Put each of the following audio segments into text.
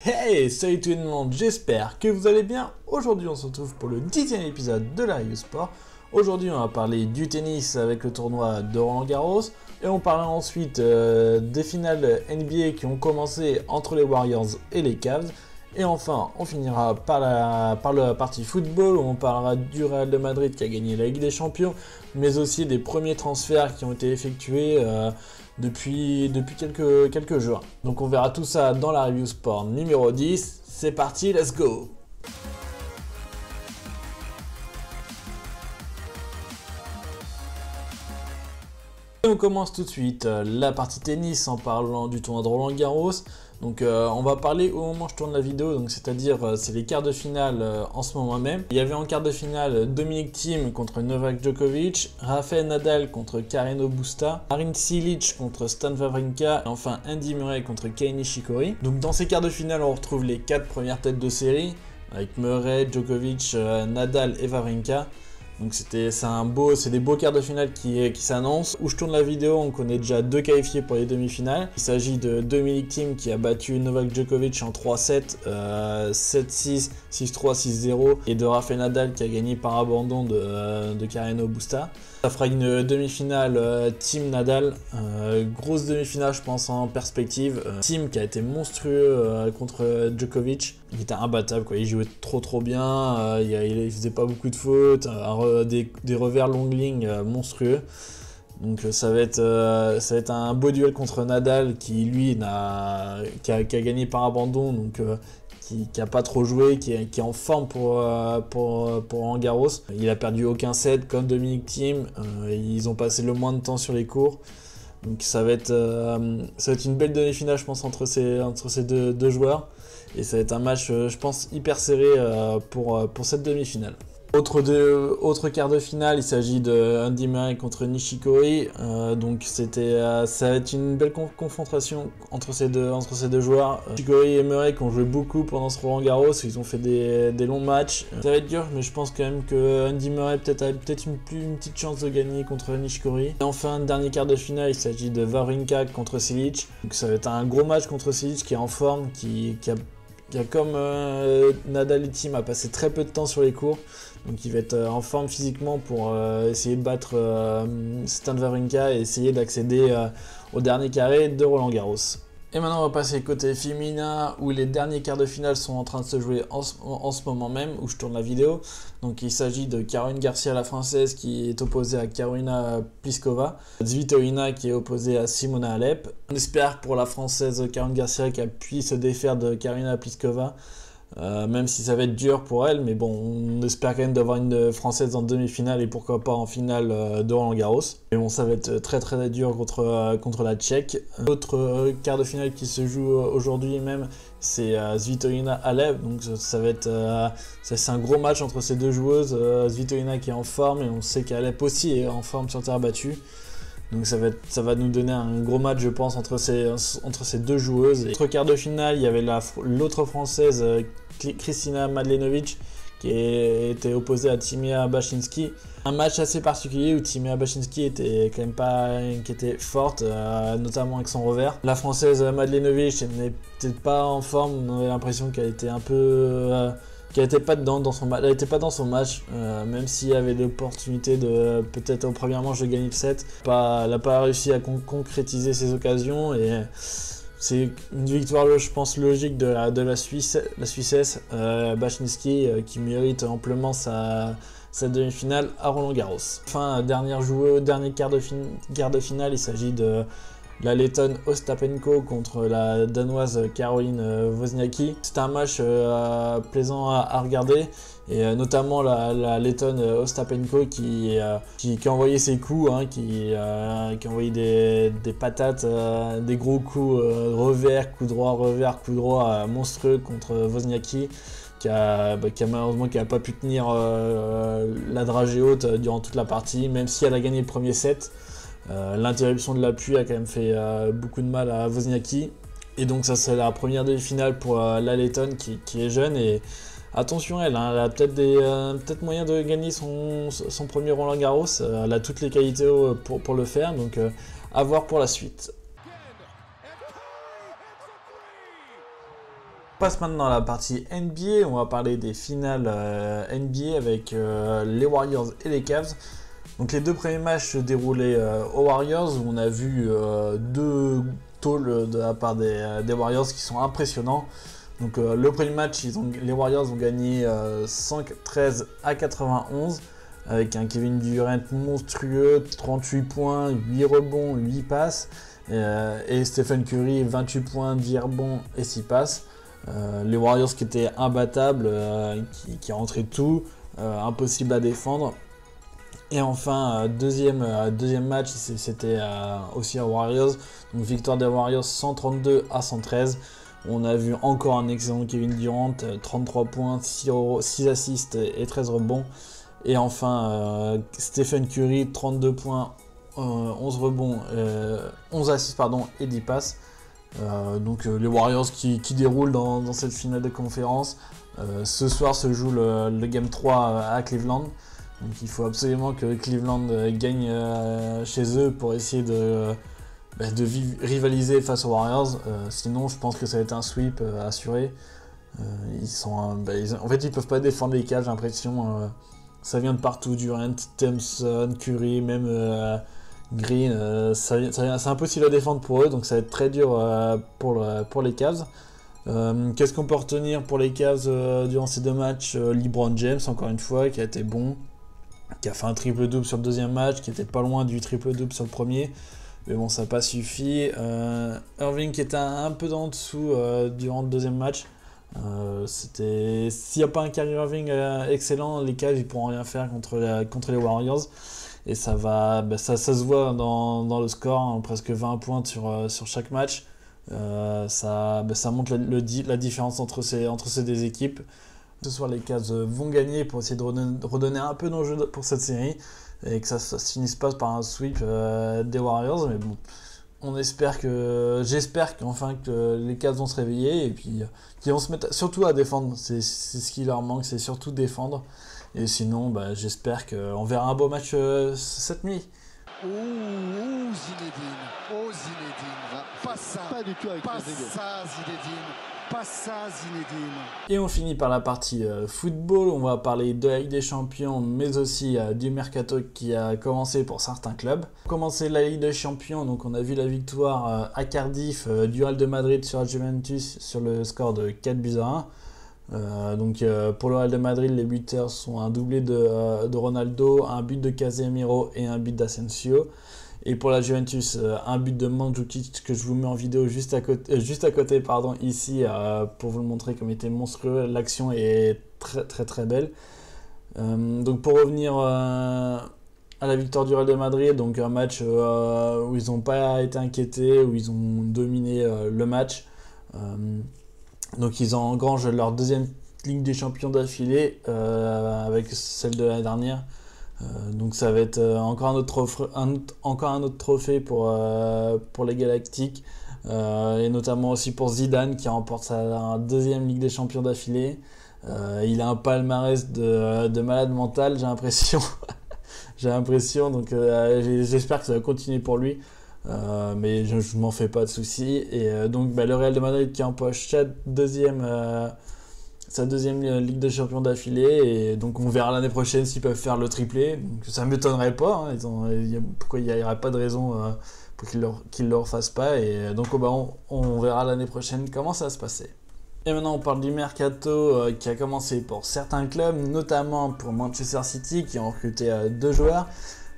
Hey, salut tout le monde, j'espère que vous allez bien. Aujourd'hui on se retrouve pour le 10e épisode de la Review Sport. Aujourd'hui on va parler du tennis avec le tournoi de Roland Garros. Et on parlera ensuite des finales NBA qui ont commencé entre les Warriors et les Cavs. Et enfin on finira par la partie football où on parlera du Real de Madrid qui a gagné la Ligue des Champions. Mais aussi des premiers transferts qui ont été effectués depuis quelques jours. Donc on verra tout ça dans la Review Sport numéro 10. C'est parti, let's go! Et on commence tout de suite la partie tennis en parlant du tournoi de Roland Garros. Donc on va parler au moment où je tourne la vidéo, donc c'est-à-dire c'est les quarts de finale en ce moment même. Il y avait en quart de finale Dominic Thiem contre Novak Djokovic, Rafael Nadal contre Carreño Busta, Marin Cilic contre Stan Wawrinka et enfin Andy Murray contre Kei Nishikori. Donc dans ces quarts de finale on retrouve les 4 premières têtes de série avec Murray, Djokovic, Nadal et Wawrinka. Donc c'est des beaux quarts de finale qui s'annoncent. Où je tourne la vidéo, on connaît déjà 2 qualifiés pour les demi-finales. Il s'agit de Dominic Thiem qui a battu Novak Djokovic en 3-7, 7-6, 6-3, 6-0. Et de Rafael Nadal qui a gagné par abandon de Carreño Busta. Ça fera une demi-finale Thiem Nadal, grosse demi-finale je pense en perspective. Thiem qui a été monstrueux contre Djokovic, il était imbattable quoi, il jouait trop bien, il faisait pas beaucoup de fautes, des revers longue ligne monstrueux. Donc ça va être un beau duel contre Nadal qui lui qui a gagné par abandon, donc qui a pas trop joué, qui est en forme pour Roland Garros. Il a perdu aucun set comme Dominic Thiem, ils ont passé le moins de temps sur les cours. Donc ça va être une belle demi-finale je pense entre ces deux joueurs. Et ça va être un match je pense hyper serré pour cette demi-finale. Autre quart de finale, il s'agit de Andy Murray contre Nishikori. Donc ça va être une belle confrontation entre ces deux joueurs. Nishikori et Murray qui ont joué beaucoup pendant ce Roland Garros, ils ont fait des longs matchs. Ça va être dur, mais je pense quand même que Andy Murray a peut-être une petite chance de gagner contre Nishikori. Et enfin, dernier quart de finale, il s'agit de Wawrinka contre Cilic. Donc ça va être un gros match contre Cilic qui est en forme, qui a comme Nadal et Thiem a passé très peu de temps sur les cours, donc il va être en forme physiquement pour essayer de battre Stan Wawrinka et essayer d'accéder au dernier carré de Roland Garros. Et maintenant on va passer côté féminin où les derniers quarts de finale sont en train de se jouer en ce moment même où je tourne la vidéo. Donc il s'agit de Caroline Garcia la française qui est opposée à Karolina Pliskova, Svitolina qui est opposée à Simona Halep. On espère pour la française Caroline Garcia qu'elle puisse se défaire de Karolina Pliskova. Même si ça va être dur pour elle, mais bon, on espère quand même d'avoir une française en demi-finale et pourquoi pas en finale de Roland Garros. Mais bon, ça va être très dur contre la Tchèque. L'autre quart de finale qui se joue aujourd'hui même, c'est Svitolina Halep, donc c'est un gros match entre ces deux joueuses. Svitolina qui est en forme et on sait qu'Halep aussi est en forme sur terre battue. Donc ça va nous donner un gros match je pense entre ces deux joueuses. Autre quart de finale, il y avait l'autre française Kristina Mladenovic qui était opposée à Timea Bacsinszky. Un match assez particulier où Timea Bacsinszky était quand même qui était forte, notamment avec son revers. La française Mladenovic n'est peut-être pas en forme, on avait l'impression qu'elle était un peu qu'elle n'était pas dans son match, elle n'était pas dans son match, même s'il y avait l'opportunité de peut-être au premier manche de gagner le set. Elle n'a pas réussi à concrétiser ses occasions et c'est une victoire, je pense, logique de la Suissesse, Bacsinszky, qui mérite amplement sa demi-finale à Roland Garros. Enfin, dernier quart de finale, il s'agit de la Lettonne Ostapenko contre la Danoise Caroline Wozniacki. C'était un match plaisant à regarder et notamment la Lettonne Ostapenko qui a envoyé ses coups, qui a envoyé des patates, des gros coups revers, coup droit monstrueux contre Wozniacki. Qui a malheureusement pas pu tenir la dragée haute durant toute la partie, même si elle a gagné le premier set. L'interruption de l'appui a quand même fait beaucoup de mal à Wozniacki. Et donc ça c'est la première demi-finale pour la Lettonne qui est jeune et attention elle a peut-être moyen de gagner son premier Roland Garros. Elle a toutes les qualités pour le faire, donc à voir pour la suite. passe maintenant à la partie NBA. On va parler des finales NBA avec les Warriors et les Cavs. Donc les deux premiers matchs se déroulaient aux Warriors, où on a vu deux tôles de la part des Warriors qui sont impressionnants. Donc le premier match, les Warriors ont gagné 113 à 91 avec un Kevin Durant monstrueux, 38 points, 8 rebonds, 8 passes. Et Stephen Curry, 28 points, 10 rebonds et 6 passes. Les Warriors qui étaient imbattables, qui rentraient tout, impossible à défendre. Et enfin, deuxième match, c'était aussi à Warriors. Donc victoire des Warriors 132 à 113. On a vu encore un excellent Kevin Durant, 33 points, 6 assists et 13 rebonds. Et enfin, Stephen Curry, 32 points, 11 rebonds, 11 assists et 10 passes. Donc les Warriors qui déroulent dans cette finale de conférence. Ce soir se joue le Game 3 à Cleveland. Donc il faut absolument que Cleveland gagne chez eux pour essayer de rivaliser face aux Warriors. Sinon je pense que ça va être un sweep assuré. En fait ils peuvent pas défendre les Cavs, j'ai l'impression. Ça vient de partout, Durant, Thompson, Curry, même Green. C'est impossible à défendre pour eux, donc ça va être très dur pour les Cavs. Qu'est-ce qu'on peut retenir pour les Cavs durant ces deux matchs? LeBron James, encore une fois, qui a été bon, qui a fait un triple-double sur le deuxième match, qui était pas loin du triple-double sur le premier, mais bon, ça n'a pas suffi. Irving qui était un peu en dessous durant le deuxième match. S'il n'y a pas un Kyrie Irving excellent, les Cavs ils pourront rien faire contre les Warriors. Et ça se voit dans le score, hein, presque 20 points sur chaque match. Ça montre la différence entre ces deux équipes. Ce soir, les Cavs vont gagner pour essayer de redonner un peu d'enjeu pour cette série et que ça se finisse pas par un sweep des Warriors. Mais bon, j'espère qu'enfin que les Cavs vont se réveiller et puis qu'ils vont se mettre surtout à défendre. C'est ce qui leur manque, c'est surtout défendre. Et sinon, j'espère qu'on verra un beau match cette nuit. Zinedine. Pas ça. Pas du tout avec Zinedine. Et on finit par la partie football. On va parler de la Ligue des Champions, mais aussi du mercato qui a commencé pour certains clubs. Pour commencer la Ligue des Champions, donc on a vu la victoire à Cardiff du Real de Madrid sur la Juventus sur le score de 4-1. Pour le Real de Madrid, les buteurs sont un doublé de Ronaldo, un but de Casemiro et un but d'Asensio. Et pour la Juventus, un but de Mandzukic que je vous mets en vidéo juste à côté ici pour vous le montrer comme il était monstrueux. L'action est très très très belle. Donc pour revenir à la victoire du Real de Madrid, donc un match où ils n'ont pas été inquiétés, où ils ont dominé le match. Donc ils engrangent leur deuxième Ligue des Champions d'affilée avec celle de l'année dernière. Donc ça va être encore un autre trophée pour les Galactiques et notamment aussi pour Zidane qui remporte sa deuxième Ligue des Champions d'affilée. Il a un palmarès de malade mental, j'ai l'impression. Donc j'espère que ça va continuer pour lui. Mais je m'en fais pas de soucis. Et le Real de Madrid qui empoche sa deuxième Ligue des Champions d'affilée, et donc on verra l'année prochaine s'ils peuvent faire le triplé. Donc ça m'étonnerait pas, hein. Pourquoi il n'y aurait pas de raison pour qu'ils le refassent pas, et donc on verra l'année prochaine comment ça va se passer. Et maintenant on parle du mercato qui a commencé pour certains clubs, notamment pour Manchester City qui ont recruté 2 joueurs.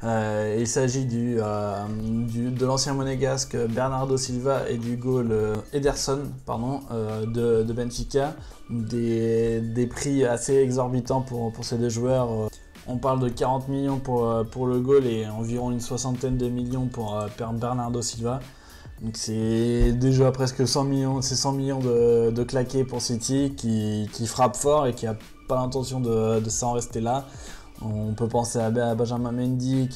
Il s'agit de l'ancien monégasque Bernardo Silva et du goal Ederson de Benfica. Des prix assez exorbitants pour ces deux joueurs. On parle de 40 millions pour le goal et environ une soixantaine de millions pour Bernardo Silva. Donc c'est déjà presque 100 millions, c'est 100 millions de claqués pour City qui frappe fort et qui n'a pas l'intention de s'en rester là. On peut penser à Benjamin Mendy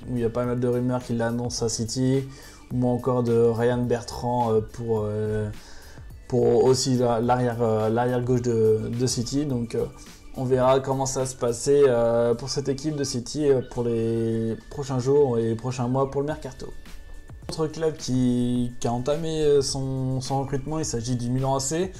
où il y a pas mal de rumeurs qu'il l'annonce à City, ou encore de Ryan Bertrand pour aussi l'arrière gauche de City. Donc on verra comment ça va se passer pour cette équipe de City pour les prochains jours et les prochains mois pour le mercato. Autre club qui a entamé son recrutement, il s'agit du Milan AC,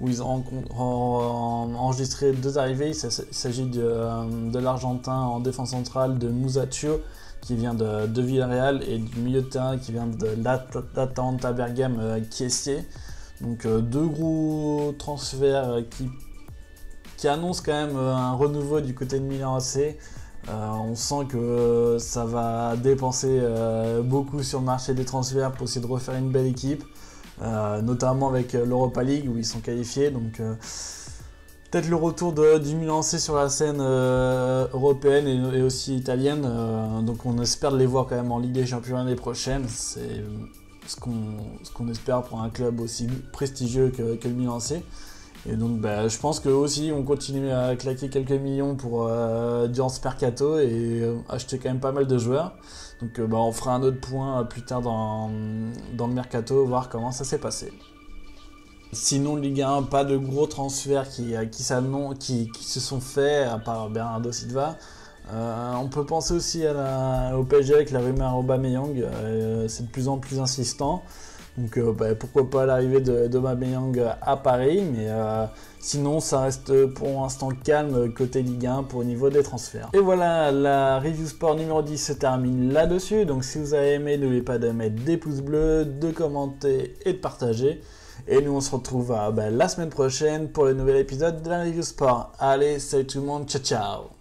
où ils ont enregistré 2 arrivées. Il s'agit de l'Argentin en défense centrale de Musacchio, qui vient de Villarreal, et du milieu de terrain qui vient de l'Atalanta Bergame, Chiesier. Donc 2 gros transferts qui annoncent quand même un renouveau du côté de Milan AC. On sent que ça va dépenser beaucoup sur le marché des transferts pour essayer de refaire une belle équipe, notamment avec l'Europa League où ils sont qualifiés. Donc peut-être le retour du Milan AC sur la scène européenne et aussi italienne. Donc on espère de les voir quand même en Ligue des Champions l'année prochaine. C'est ce qu'on espère pour un club aussi prestigieux que le Milan AC. Et donc je pense qu'eux aussi on continue à claquer quelques millions durant ce mercato et acheter quand même pas mal de joueurs. Donc on fera un autre point plus tard dans le mercato, voir comment ça s'est passé. Sinon Ligue 1, pas de gros transferts qui se sont faits à part Bernardo Silva. On peut penser aussi au PSG avec la rumeur Aubameyang, c'est de plus en plus insistant. Donc pourquoi pas l'arrivée d'Aubameyang à Paris, mais sinon ça reste pour l'instant calme côté Ligue 1 pour au niveau des transferts. Et voilà, la review sport numéro 10 se termine là-dessus. Donc si vous avez aimé, n'oubliez pas de mettre des pouces bleus, de commenter et de partager. Et nous on se retrouve la semaine prochaine pour le nouvel épisode de la review sport. Allez, salut tout le monde, ciao ciao.